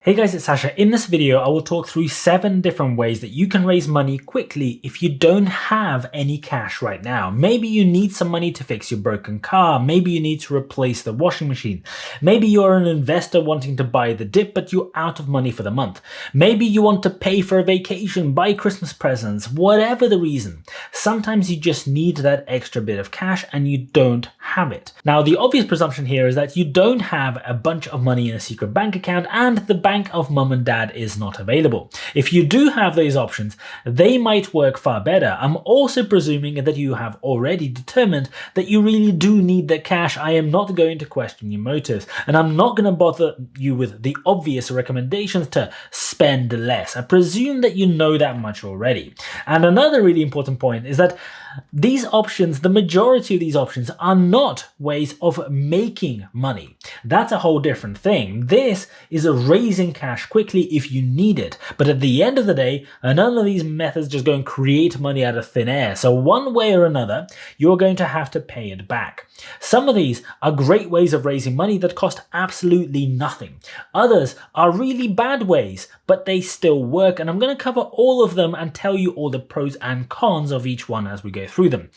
Hey guys, it's Sasha. In this video, I will talk through 7 different ways that you can raise money quickly if you don't have any cash right now. Maybe you need some money to fix your broken car. Maybe you need to replace the washing machine. Maybe you're an investor wanting to buy the dip, but you're out of money for the month. Maybe you want to pay for a vacation, buy Christmas presents, whatever the reason. Sometimes you just need that extra bit of cash and you don't have it. Now, the obvious presumption here is that you don't have a bunch of money in a secret bank account and the bank of mum and dad is not available. If you do have those options, they might work far better. I'm also presuming that you have already determined that you really do need the cash. I am not going to question your motives, and I'm not going to bother you with the obvious recommendations to spend less. I presume that you know that much already. And another really important point is that these options, the majority of these options, are not ways of making money. That's a whole different thing. This is a raising cash quickly if you need it. But at the end of the day, none of these methods just go and create money out of thin air. So one way or another, you're going to have to pay it back. Some of these are great ways of raising money that cost absolutely nothing. Others are really bad ways, but they still work. And I'm going to cover all of them and tell you all the pros and cons of each one as we go through them.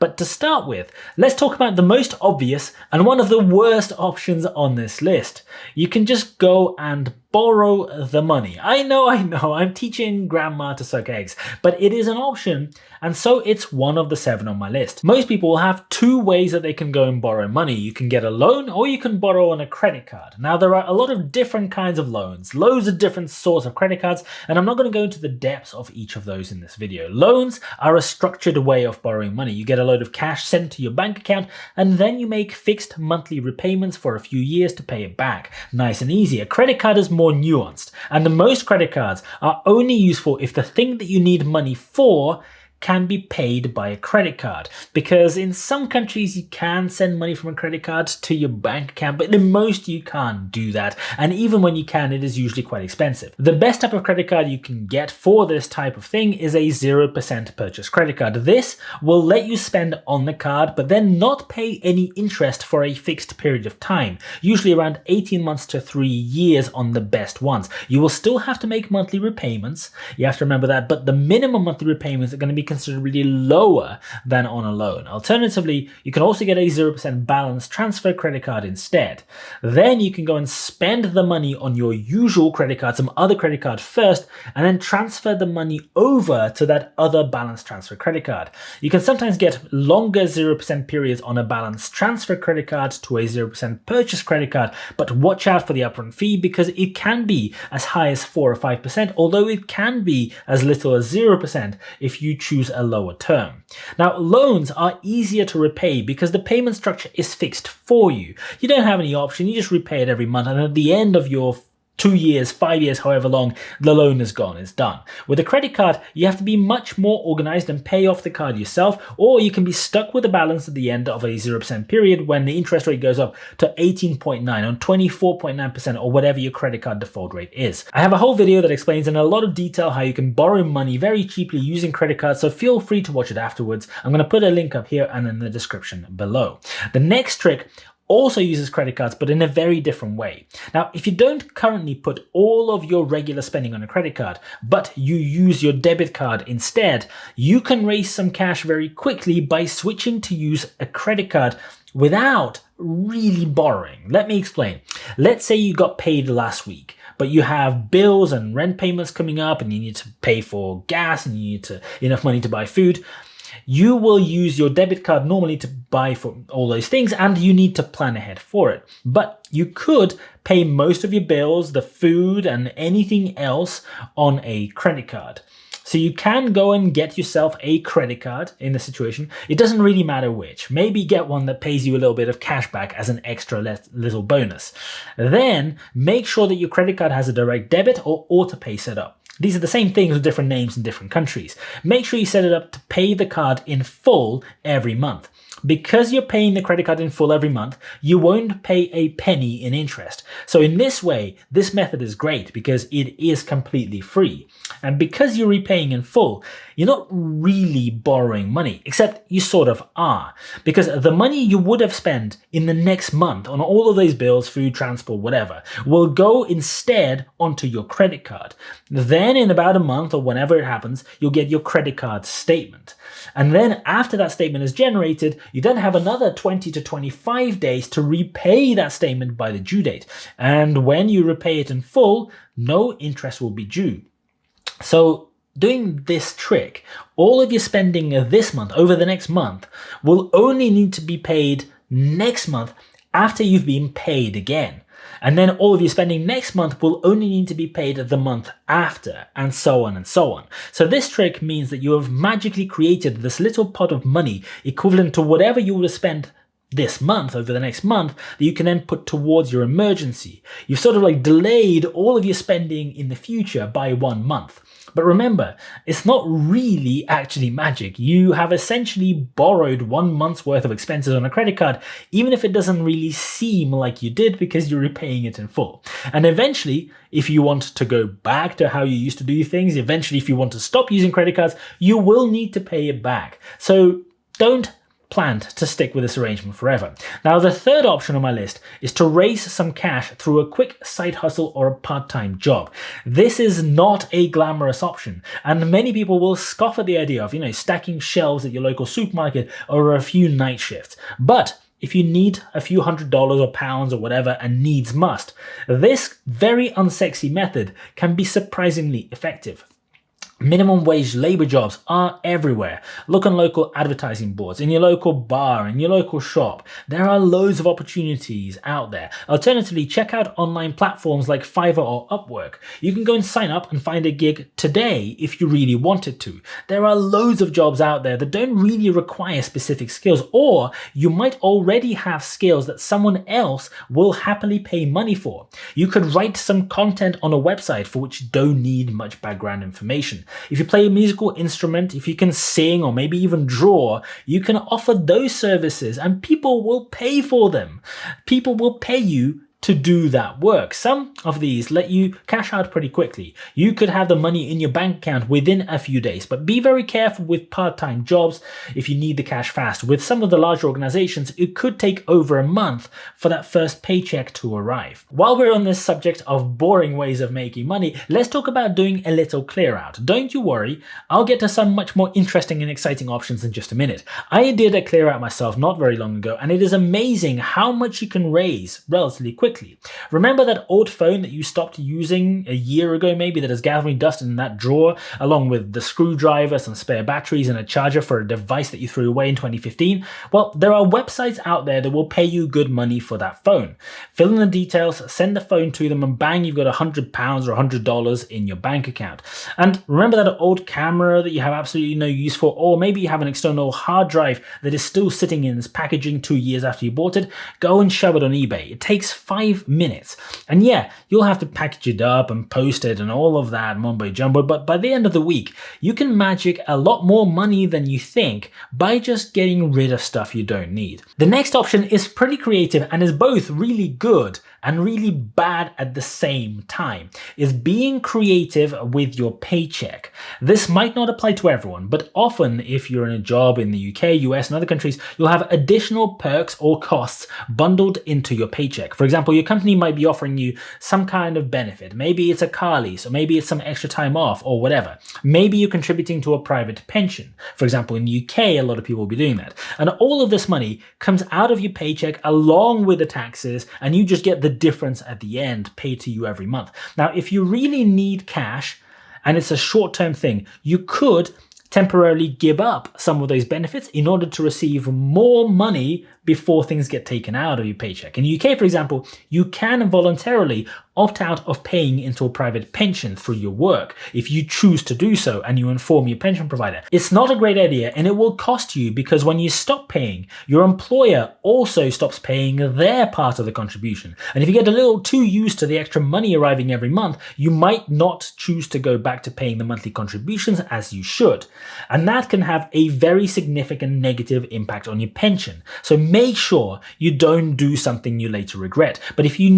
But to start with, let's talk about the most obvious and one of the worst options on this list. You can just go and borrow the money. I know, I'm teaching grandma to suck eggs, but it is an option, and so it's one of the 7 on my list. Most people will have 2 ways that they can go and borrow money. You can get a loan or you can borrow on a credit card. Now, there are a lot of different kinds of loans, loads of different sorts of credit cards, and I'm not going to go into the depths of each of those in this video. Loans are a structured way of borrowing money. You get a load of cash sent to your bank account, and then you make fixed monthly repayments for a few years to pay it back. Nice and easy. A credit card is more nuanced, and most credit cards are only useful if the thing that you need money for can be paid by a credit card, because in some countries you can send money from a credit card to your bank account, but in most you can't do that, and even when you can, it is usually quite expensive. The best type of credit card you can get for this type of thing is a 0% purchase credit card. This will let you spend on the card but then not pay any interest for a fixed period of time, usually around 18 months to 3 years on the best ones. You will still have to make monthly repayments, you have to remember that, but the minimum monthly repayments are going to be considerably lower than on a loan. Alternatively, you can also get a 0% balance transfer credit card instead. Then you can go and spend the money on your usual credit card, some other credit card first, and then transfer the money over to that other balance transfer credit card. You can sometimes get longer 0% periods on a balance transfer credit card to a 0% purchase credit card, but watch out for the upfront fee because it can be as high as 4 or 5%, although it can be as little as 0% if you choose a lower term. Now, loans are easier to repay because the payment structure is fixed for you. You don't have any option, you just repay it every month, and at the end of your 2 years, 5 years, however long, the loan is gone, it's done. With a credit card, you have to be much more organized and pay off the card yourself, or you can be stuck with a balance at the end of a 0% period when the interest rate goes up to 18.9 or 24.9% or whatever your credit card default rate is. I have a whole video that explains in a lot of detail how you can borrow money very cheaply using credit cards, so feel free to watch it afterwards. I'm going to put a link up here and in the description below. The next trick also uses credit cards, but in a very different way. Now, if you don't currently put all of your regular spending on a credit card, but you use your debit card instead, you can raise some cash very quickly by switching to use a credit card without really borrowing. Let me explain. Let's say you got paid last week, but you have bills and rent payments coming up and you need to pay for gas and you need enough money to buy food. You will use your debit card normally to buy for all those things, and you need to plan ahead for it. But you could pay most of your bills, the food, and anything else on a credit card. So you can go and get yourself a credit card in the situation. It doesn't really matter which. Maybe get one that pays you a little bit of cash back as an extra little bonus. Then make sure that your credit card has a direct debit or autopay set up. These are the same things with different names in different countries. Make sure you set it up to pay the card in full every month. Because you're paying the credit card in full every month, you won't pay a penny in interest. So in this way, this method is great because it is completely free. And because you're repaying in full, you're not really borrowing money, except you sort of are. Because the money you would have spent in the next month on all of those bills, food, transport, whatever, will go instead onto your credit card. Then in about a month or whenever it happens, you'll get your credit card statement. And then after that statement is generated, you then have another 20 to 25 days to repay that statement by the due date. And when you repay it in full, no interest will be due. So doing this trick, all of your spending this month over the next month will only need to be paid next month after you've been paid again. And then all of your spending next month will only need to be paid the month after, and so on and so on. So this trick means that you have magically created this little pot of money equivalent to whatever you would have spent this month over the next month that you can then put towards your emergency. You've sort of like delayed all of your spending in the future by 1 month. But remember, it's not really actually magic. You have essentially borrowed 1 month's worth of expenses on a credit card, even if it doesn't really seem like you did because you're repaying it in full. And eventually, if you want to go back to how you used to do things, eventually if you want to stop using credit cards, you will need to pay it back. So don't plan to stick with this arrangement forever. Now, the third option on my list is to raise some cash through a quick side hustle or a part-time job. This is not a glamorous option, and many people will scoff at the idea of, stacking shelves at your local supermarket or a few night shifts. But if you need a few $100s or pounds or whatever and needs must, this very unsexy method can be surprisingly effective. Minimum wage labor jobs are everywhere. Look on local advertising boards, in your local bar, in your local shop. There are loads of opportunities out there. Alternatively, check out online platforms like Fiverr or Upwork. You can go and sign up and find a gig today if you really wanted to. There are loads of jobs out there that don't really require specific skills, or you might already have skills that someone else will happily pay money for. You could write some content on a website for which you don't need much background information. If you play a musical instrument, if you can sing or maybe even draw, you can offer those services and people will pay for them. People will pay you to do that work. Some of these let you cash out pretty quickly. You could have the money in your bank account within a few days, but be very careful with part-time jobs if you need the cash fast. With some of the larger organizations, it could take over a month for that first paycheck to arrive. While we're on this subject of boring ways of making money, let's talk about doing a little clear out. Don't you worry, I'll get to some much more interesting and exciting options in just a minute. I did a clear out myself not very long ago, and it is amazing how much you can raise relatively quickly. Remember that old phone that you stopped using a year ago maybe that is gathering dust in that drawer, along with the screwdriver, some spare batteries and a charger for a device that you threw away in 2015? Well, there are websites out there that will pay you good money for that phone. Fill in the details, send the phone to them, and bang, you've got £100 or $100 in your bank account. And remember that old camera that you have absolutely no use for, or maybe you have an external hard drive that is still sitting in its packaging 2 years after you bought it? Go and shove it on eBay. It takes 5 minutes. And yeah, you'll have to package it up and post it and all of that mumbo jumbo, but by the end of the week, you can magic a lot more money than you think by just getting rid of stuff you don't need. The next option is pretty creative and is both really good and really bad at the same time, is being creative with your paycheck. This might not apply to everyone, but often if you're in a job in the UK, US, and other countries, you'll have additional perks or costs bundled into your paycheck. For example, your company might be offering you some kind of benefit. Maybe it's a car lease, or maybe it's some extra time off, or whatever. Maybe you're contributing to a private pension. For example, in the UK, a lot of people will be doing that. And all of this money comes out of your paycheck along with the taxes, and you just get the difference at the end paid to you every month. Now, if you really need cash and it's a short-term thing, you could temporarily give up some of those benefits in order to receive more money before things get taken out of your paycheck. In the UK, for example, you can voluntarily opt out of paying into a private pension through your work if you choose to do so and you inform your pension provider. It's not a great idea and it will cost you, because when you stop paying, your employer also stops paying their part of the contribution. And if you get a little too used to the extra money arriving every month, you might not choose to go back to paying the monthly contributions as you should. And that can have a very significant negative impact on your pension. So make sure you don't do something you later regret. But if you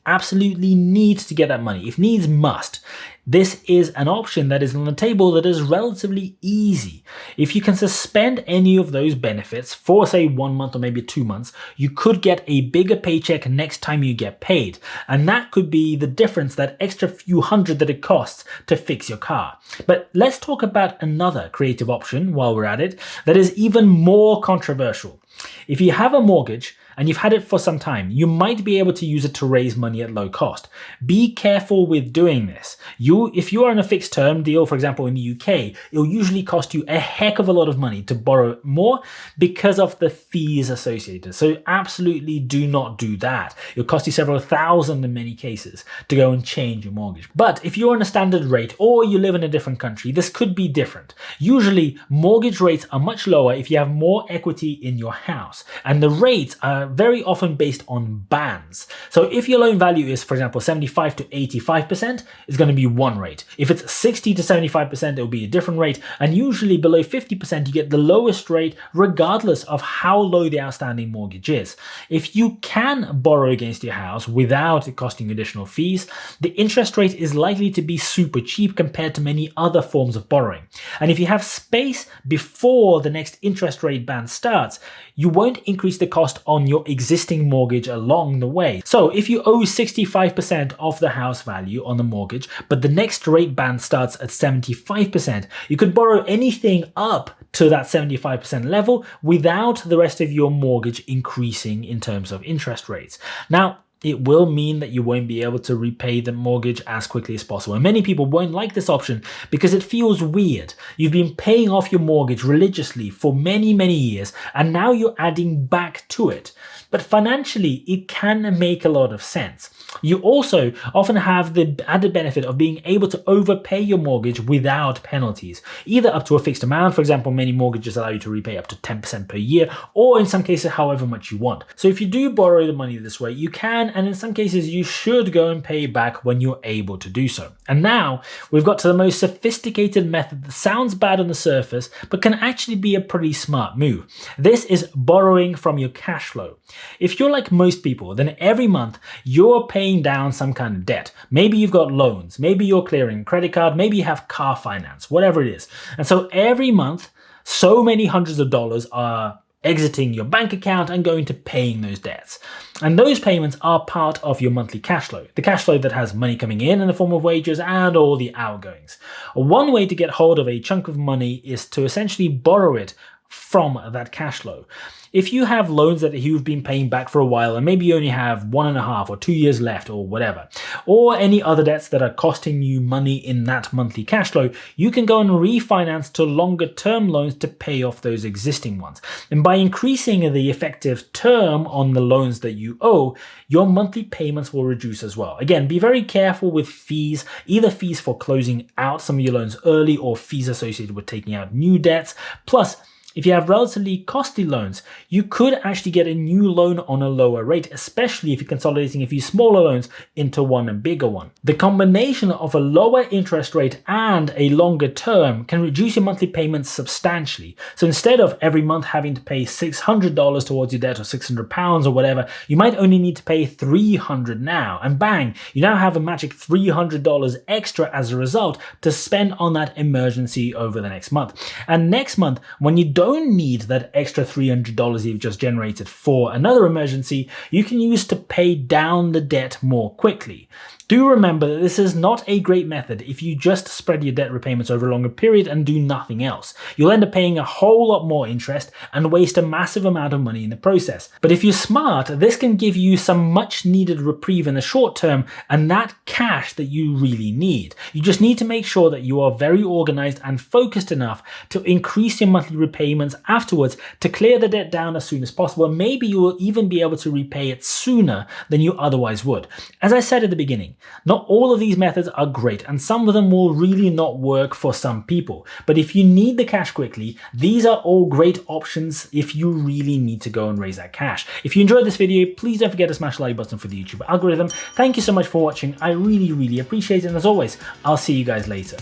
absolutely need to get that money, if needs must, this is an option that is on the table that is relatively easy. If you can suspend any of those benefits for, say, 1 month or maybe 2 months, you could get a bigger paycheck next time you get paid. And that could be the difference, that extra few hundred that it costs to fix your car. But let's talk about another creative option while we're at it that is even more controversial. If you have a mortgage and you've had it for some time, you might be able to use it to raise money at low cost. Be careful with doing this. If you are in a fixed term deal, for example, in the UK, it'll usually cost you a heck of a lot of money to borrow more because of the fees associated. So absolutely do not do that. It'll cost you several thousand in many cases to go and change your mortgage. But if you're on a standard rate or you live in a different country, this could be different. Usually mortgage rates are much lower if you have more equity in your house, and the rates are very often based on bands. So if your loan value is, for example, 75 to 85%, it's going to be one rate. If it's 60 to 75%, it'll be a different rate. And usually below 50%, you get the lowest rate regardless of how low the outstanding mortgage is. If you can borrow against your house without it costing additional fees, the interest rate is likely to be super cheap compared to many other forms of borrowing. And if you have space before the next interest rate band starts, you won't increase the cost on your existing mortgage along the way. So if you owe 65% of the house value on the mortgage, but the next rate band starts at 75%, you could borrow anything up to that 75% level without the rest of your mortgage increasing in terms of interest rates. Now, it will mean that you won't be able to repay the mortgage as quickly as possible. And many people won't like this option because it feels weird. You've been paying off your mortgage religiously for many, many years, and now you're adding back to it. But financially, it can make a lot of sense. You also often have the added benefit of being able to overpay your mortgage without penalties, either up to a fixed amount. For example, many mortgages allow you to repay up to 10% per year, or in some cases, however much you want. So if you do borrow the money this way, you can, and in some cases, you should go and pay back when you're able to do so. And now we've got to the most sophisticated method that sounds bad on the surface, but can actually be a pretty smart move. This is borrowing from your cash flow. If you're like most people, then every month you're paying down some kind of debt. Maybe you've got loans, maybe you're clearing a credit card, maybe you have car finance, whatever it is. And so every month, so many hundreds of dollars are exiting your bank account and going to paying those debts. And those payments are part of your monthly cash flow, the cash flow that has money coming in the form of wages and all the outgoings. One way to get hold of a chunk of money is to essentially borrow it from that cash flow. If you have loans that you've been paying back for a while and maybe you only have 1.5 or 2 years left or whatever, or any other debts that are costing you money in that monthly cash flow, you can go and refinance to longer term loans to pay off those existing ones. And by increasing the effective term on the loans that you owe, your monthly payments will reduce as well. Again, be very careful with fees, either fees for closing out some of your loans early or fees associated with taking out new debts. Plus, if you have relatively costly loans, you could actually get a new loan on a lower rate, especially if you're consolidating a few smaller loans into one bigger one. The combination of a lower interest rate and a longer term can reduce your monthly payments substantially. So instead of every month having to pay $600 towards your debt or £600 or whatever, you might only need to pay $300 now. And bang, you now have a magic $300 extra as a result to spend on that emergency over the next month. And next month, when you don't need that extra $300 you've just generated for another emergency, you can use to pay down the debt more quickly. Do remember that this is not a great method if you just spread your debt repayments over a longer period and do nothing else. You'll end up paying a whole lot more interest and waste a massive amount of money in the process. But if you're smart, this can give you some much needed reprieve in the short term and that cash that you really need. You just need to make sure that you are very organized and focused enough to increase your monthly repayments afterwards to clear the debt down as soon as possible. And maybe you will even be able to repay it sooner than you otherwise would. As I said at the beginning, not all of these methods are great and some of them will really not work for some people. But if you need the cash quickly, these are all great options if you really need to go and raise that cash. If you enjoyed this video, please don't forget to smash the like button for the YouTube algorithm. Thank you so much for watching. I really appreciate it. And as always, I'll see you guys later.